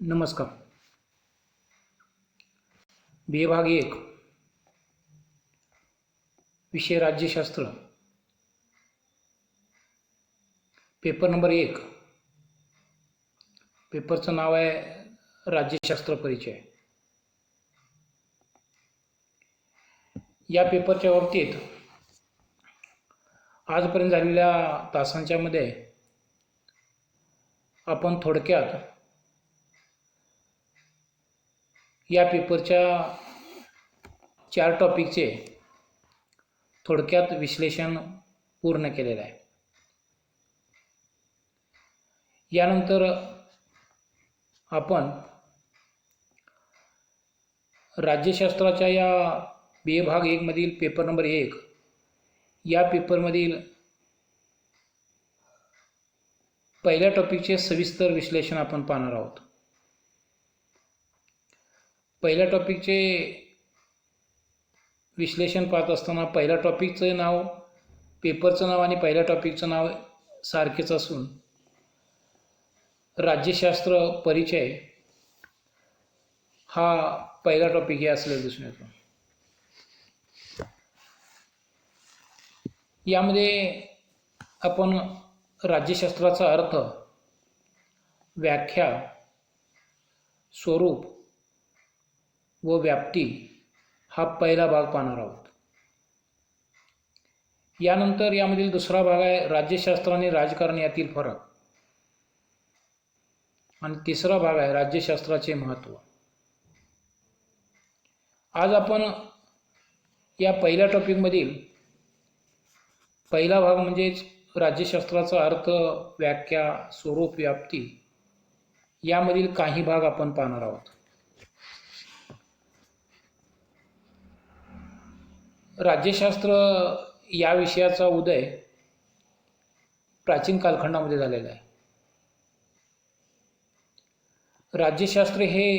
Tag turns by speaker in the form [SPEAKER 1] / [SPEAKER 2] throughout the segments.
[SPEAKER 1] नमस्कार. बी ए भाग 1 विषय राज्यशास्त्र, पेपर नंबर 1. पेपरचं नाव आहे राज्यशास्त्र परिचय. या पेपरच्या बाबतीत आजपर्यंत झालेल्या तासांच्या मध्ये आपण थोडक्यात या पेपरच्या 4 टॉपिकचे थोडक्यात विश्लेषण पूर्ण केलेलं आहे. यानंतर आपण राज्यशास्त्राच्या या बी ए भाग 1 मधील पेपर नंबर 1 या पेपरमधील पहिल्या टॉपिकचे सविस्तर विश्लेषण आपण पाहणार आहोत. पहिल्या टॉपिकचे विश्लेषण पाहत असताना पहिल्या टॉपिकचं नाव, पेपरचं नाव आणि पहिल्या टॉपिकचं नाव सारखेच असून राज्यशास्त्र परिचय हा पहिला टॉपिक हे असलेला दिसून येतो. यामध्ये आपण राज्यशास्त्राचा अर्थ, व्याख्या, स्वरूप व व्याप्ती हा पहिला भाग पाहणार आहोत. यानंतर यामधील दुसरा भाग आहे राज्यशास्त्र आणि राजकारण यातील फरक, आणि तिसरा भाग आहे राज्यशास्त्राचे महत्त्व. आज आपण या पहिल्या टॉपिकमधील पहिला भाग म्हणजेच राज्यशास्त्राचा अर्थ, व्याख्या, स्वरूप, व्याप्ती यामधील काही भाग आपण पाहणार आहोत. राज्यशास्त्र या विषयाचा उदय प्राचीन कालखंडामध्ये झालेला आहे. राज्यशास्त्र हे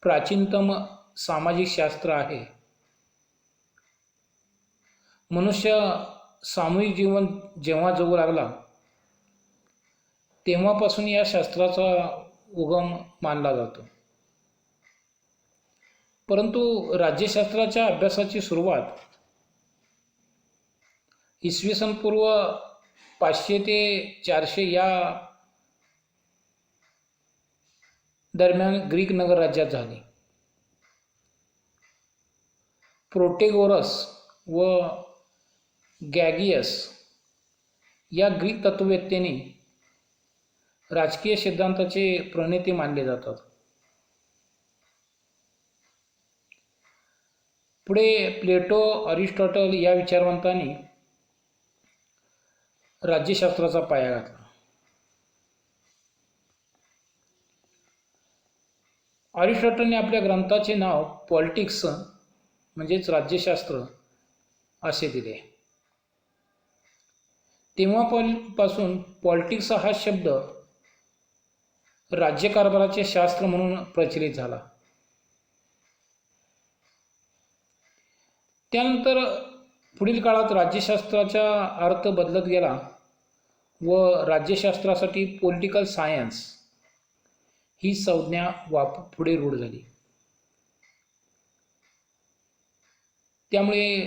[SPEAKER 1] प्राचीनतम सामाजिक शास्त्र आहे. मनुष्य सामूहिक जीवन जेव्हा जगू लागला तेव्हापासून या शास्त्राचा उगम मानला जातो. परंतु राज्यशास्त्राच्या अभ्यासाची सुरुवात इसवी सन पूर्व 500 ते 400 या दरम्यान ग्रीक नगरराज्यात झाली. प्रोटेगोरस व गॅगियस या ग्रीक तत्ववेत्त्यांनी राजकीय सिद्धांताचे प्रणेते मानले जातात. पुढे प्लेटो, अरिस्टॉटल या विचारवंतांनी राज्यशास्त्राचा पाया घातला. अरिस्टॉटलने आपल्या ग्रंथाचे नाव पॉलिटिक्स म्हणजेच राज्यशास्त्र असे दिले. तेव्हापासून पॉलिटिक्स हा शब्द राज्यकारभाराचे शास्त्र म्हणून प्रचलित झाला. त्यानंतर पुढील काळात राज्यशास्त्राचा अर्थ बदलत गेला व राज्यशास्त्रासाठी पॉलिटिकल सायन्स ही संज्ञा पुढे रूढ झाली. त्यामुळे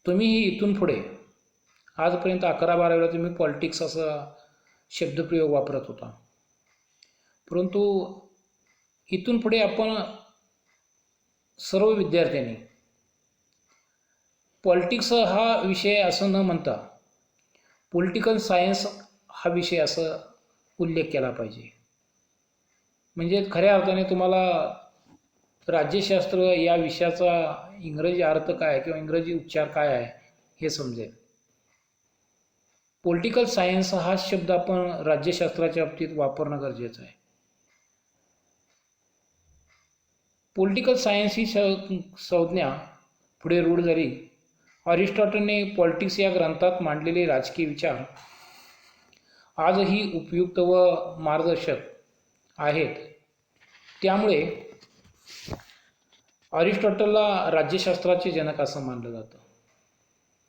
[SPEAKER 1] तुम्हीही इथून पुढे आजपर्यंत 11-12 तुम्ही पॉलिटिक्स असा शब्दप्रयोग वापरत होता, परंतु इथून पुढे आपण सर्व विद्यार्थ्यांनी पॉलिटिक्स हा विषय असं न म्हणता पॉलिटिकल सायन्स हा विषय असं उल्लेख केला पाहिजे. म्हणजे खऱ्या अर्थाने तुम्हाला राज्यशास्त्र या विषयाचा इंग्रजी अर्थ काय किंवा इंग्रजी उच्चार काय आहे हे समजेल. पॉलिटिकल सायन्स हा शब्द आपण राज्यशास्त्राच्या बाबतीत वापरणं गरजेचं आहे. पॉलिटिकल सायन्स ही संज्ञा पुढे रूढ झाली. अरिस्टॉटलने पॉलिटिक्स या ग्रंथात मांडलेले राजकीय विचार आजही उपयुक्त व मार्गदर्शक आहेत. त्यामुळे अरिस्टॉटलला राज्यशास्त्राचे जनक असं मानलं जातं.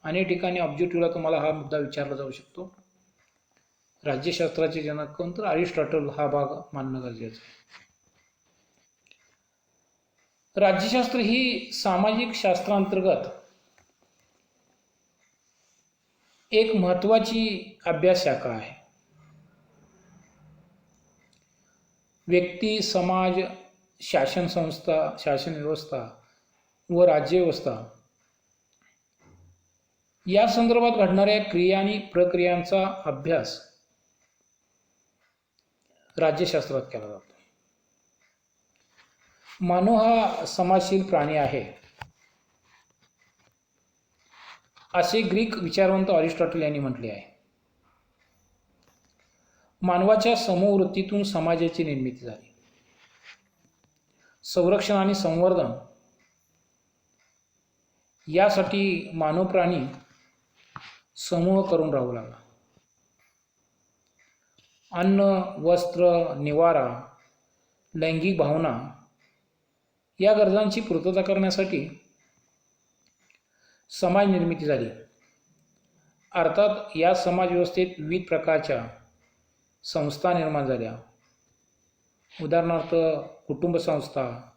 [SPEAKER 1] अनेक ठिकाणी ऑब्जेक्टिव्हला तुम्हाला हा मुद्दा विचारला जाऊ शकतो. राज्यशास्त्राचे जनक कोण तर अरिस्टॉटल हा भाग मानणं गरजेचं आहे. राज्यशास्त्र ही सामाजिक शास्त्रांतर्गत एक महत्त्वाची अभ्यास शाखा आहे. व्यक्ती, समाज, शासन संस्था, शासन व्यवस्था व राज्यव्यवस्था या संदर्भात घडणाऱ्या क्रिया आणि प्रक्रियांचा अभ्यास राज्यशास्त्रात केला जातो. मानव हा समाजशील प्राणी आहे असे ग्रीक विचारवंत अरिस्टॉटल यांनी म्हटले आहे. मानवाच्या समवृत्तीतून समाजाची निर्मिती झाली. संरक्षण आणि संवर्धन यासाठी मानव प्राणी समूह करून राहू लागला. अन्न, वस्त्र, निवारा, लैंगिक भावना या गरजांची पूर्तता करण्यासाठी समाज निर्मिती झाली. अर्थात या समाज व्यवस्थेत विविध प्रकारच्या संस्था निर्माण झाल्या. उदाहरणार्थ कुटुंब संस्था,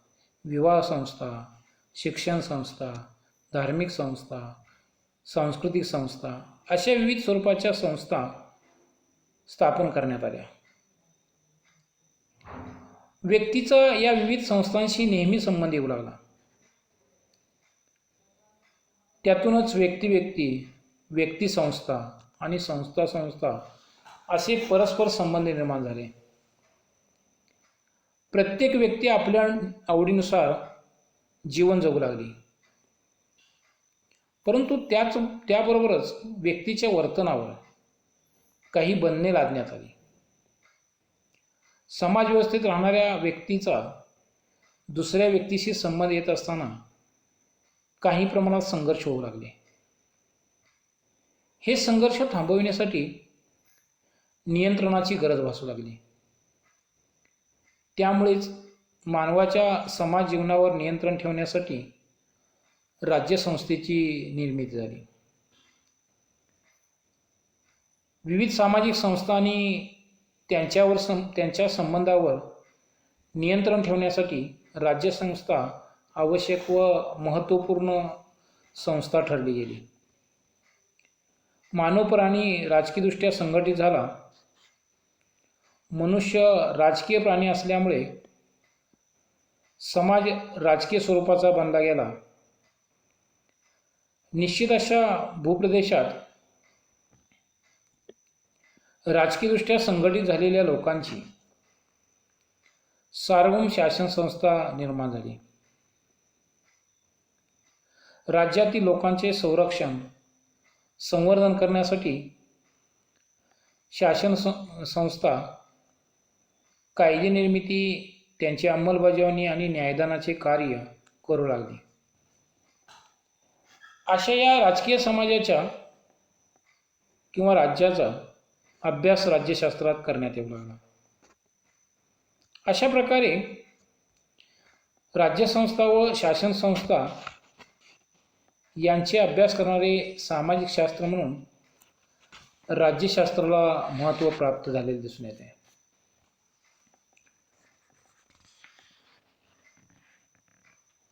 [SPEAKER 1] विवाह संस्था, शिक्षण संस्था, धार्मिक संस्था, सांस्कृतिक संस्था अशा विविध स्वरूपाच्या संस्था स्थापन करण्यात आल्या. व्यक्तीचा या विविध संस्थांशी नेहमी संबंध येऊ लागला. त्यातूनच व्यक्ती संस्था आणि संस्था असे परस्पर संबंध निर्माण झाले. प्रत्येक व्यक्ती आपल्या आवडीनुसार जीवन जगू लागली. परंतु त्याबरोबरच व्यक्तीच्या वर्तनावर काही बंधने लादण्यात आली. समाज व्यवस्थेत राहणाऱ्या व्यक्तीचा दुसऱ्या व्यक्तीशी संबंध येत असताना काही प्रमाणात संघर्ष होऊ लागले. हे संघर्ष थांबविण्यासाठी नियंत्रणाची गरज भासू लागली. त्यामुळेच मानवाच्या समाज जीवनावर नियंत्रण ठेवण्यासाठी राज्यसंस्थेची निर्मिती झाली. विविध सामाजिक संस्थांनी त्यांच्या संबंधावर नियंत्रण ठेवण्यासाठी राज्यसंस्था आवश्यक व महत्त्वपूर्ण संस्था ठरली गेली. मानव प्राणी राजकीयदृष्ट्या संघटित झाला. मनुष्य राजकीय प्राणी असल्यामुळे समाज राजकीय स्वरूपाचा बनला गेला. निश्चित अशा भूप्रदेशात राजकीयदृष्ट्या संघटित झालेल्या लोकांची सार्वभौम शासन संस्था निर्माण झाली. राज्यातील लोकांचे संरक्षण संवर्धन करण्यासाठी शासन संस्था कायदे निर्मिती, त्यांची अंमलबजावणी आणि न्यायदानाचे कार्य करू लागली. अशा या राजकीय समाजाच्या किंवा राज्याचा अभ्यास राज्यशास्त्रात करण्यात येऊ लागला. अशा प्रकारे राज्यसंस्था व शासन संस्था यांचे अभ्यास करणारे सामाजिक शास्त्र म्हणून राज्यशास्त्राला महत्त्व प्राप्त झालेले दिसून येते.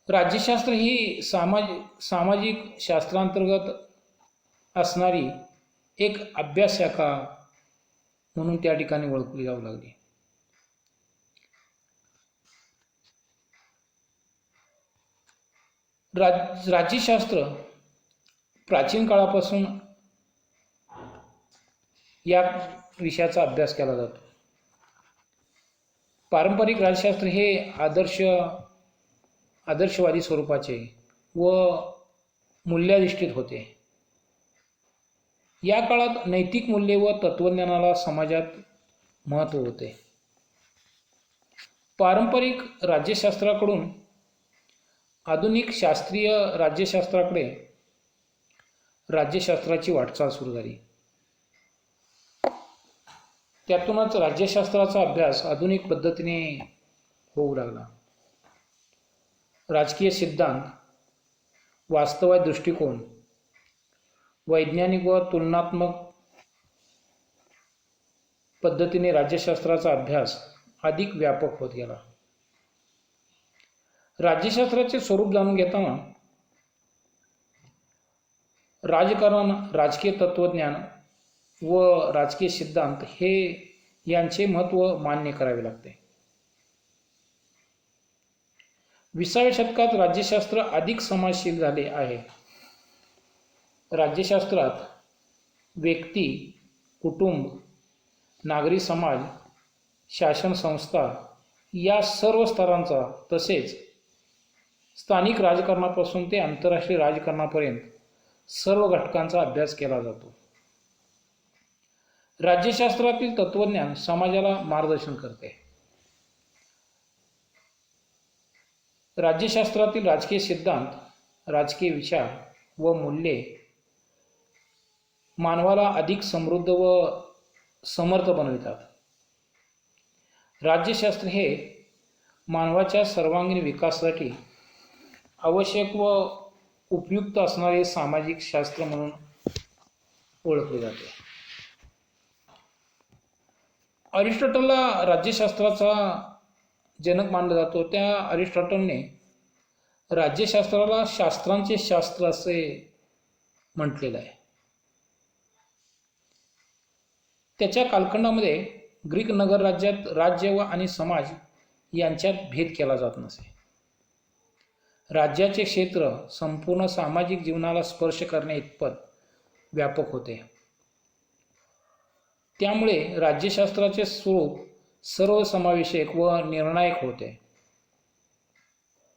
[SPEAKER 1] राज्यशास्त्र ही सामाजिक शास्त्रांतर्गत असणारी एक अभ्यास शाखा म्हणून त्या ठिकाणी ओळखली जाऊ लागली. राज्यशास्त्र प्राचीन काळापासून या विषयाचा अभ्यास केला जातो. पारंपरिक राज्यशास्त्र हे आदर्शवादी स्वरूपाचे व मूल्याधिष्ठित होते. या काळात नैतिक मूल्ये व तत्त्वज्ञानाला समाजात महत्त्व होते. पारंपरिक राज्यशास्त्राकडून आधुनिक शास्त्रीय राज्यशास्त्राकडे राज्यशास्त्राची वाटचाल सुरू झाली. त्यातूनच राज्यशास्त्राचा अभ्यास आधुनिक पद्धतीने होऊ लागला. राजकीय सिद्धांत, वास्तववाद दृष्टिकोन, वैज्ञानिक व तुलनात्मक पद्धतीने राज्यशास्त्राचा अभ्यास अधिक व्यापक होत गेला. राज्यशास्त्राचे स्वरूप जाणून घेताना राजकारण, राजकीय तत्त्वज्ञान व राजकीय सिद्धांत हे यांचे महत्त्व मान्य करावे लागते. 20व्या शतकात राज्यशास्त्र अधिक समाजशील झाले आहे. राज्यशास्त्रात व्यक्ती, कुटुंब, नागरी समाज, शासन संस्था या सर्व स्तरांचा तसेच स्थानिक राजकारणापासून ते आंतरराष्ट्रीय राजकारणापर्यंत सर्व घटकांचा अभ्यास केला जातो. राज्यशास्त्रातील तत्त्वज्ञान समाजाला मार्गदर्शन करते. राज्यशास्त्रातील राजकीय सिद्धांत, राजकीय विचार व मूल्ये मानवाला अधिक समृद्ध व समर्थ बनवितात. राज्यशास्त्र हे मानवाच्या सर्वांगीण विकासासाठी आवश्यक व उपयुक्त असणारे सामाजिक शास्त्र म्हणून ओळखले जाते. अरिस्टॉटलला राज्यशास्त्राचा जनक मानला जातो. त्या अरिस्टॉटलने राज्यशास्त्राला शास्त्रांचे शास्त्र असे म्हटलेलं आहे. त्याच्या कालखंडामध्ये ग्रीक नगर राज्यात राज्य व आणि समाज यांच्यात भेद केला जात नसे. राज्याचे क्षेत्र संपूर्ण सामाजिक जीवनाला स्पर्श करणे इतपत व्यापक होते. त्यामुळे राज्यशास्त्राचे स्वरूप सर्वसमावेशक व निर्णायक होते.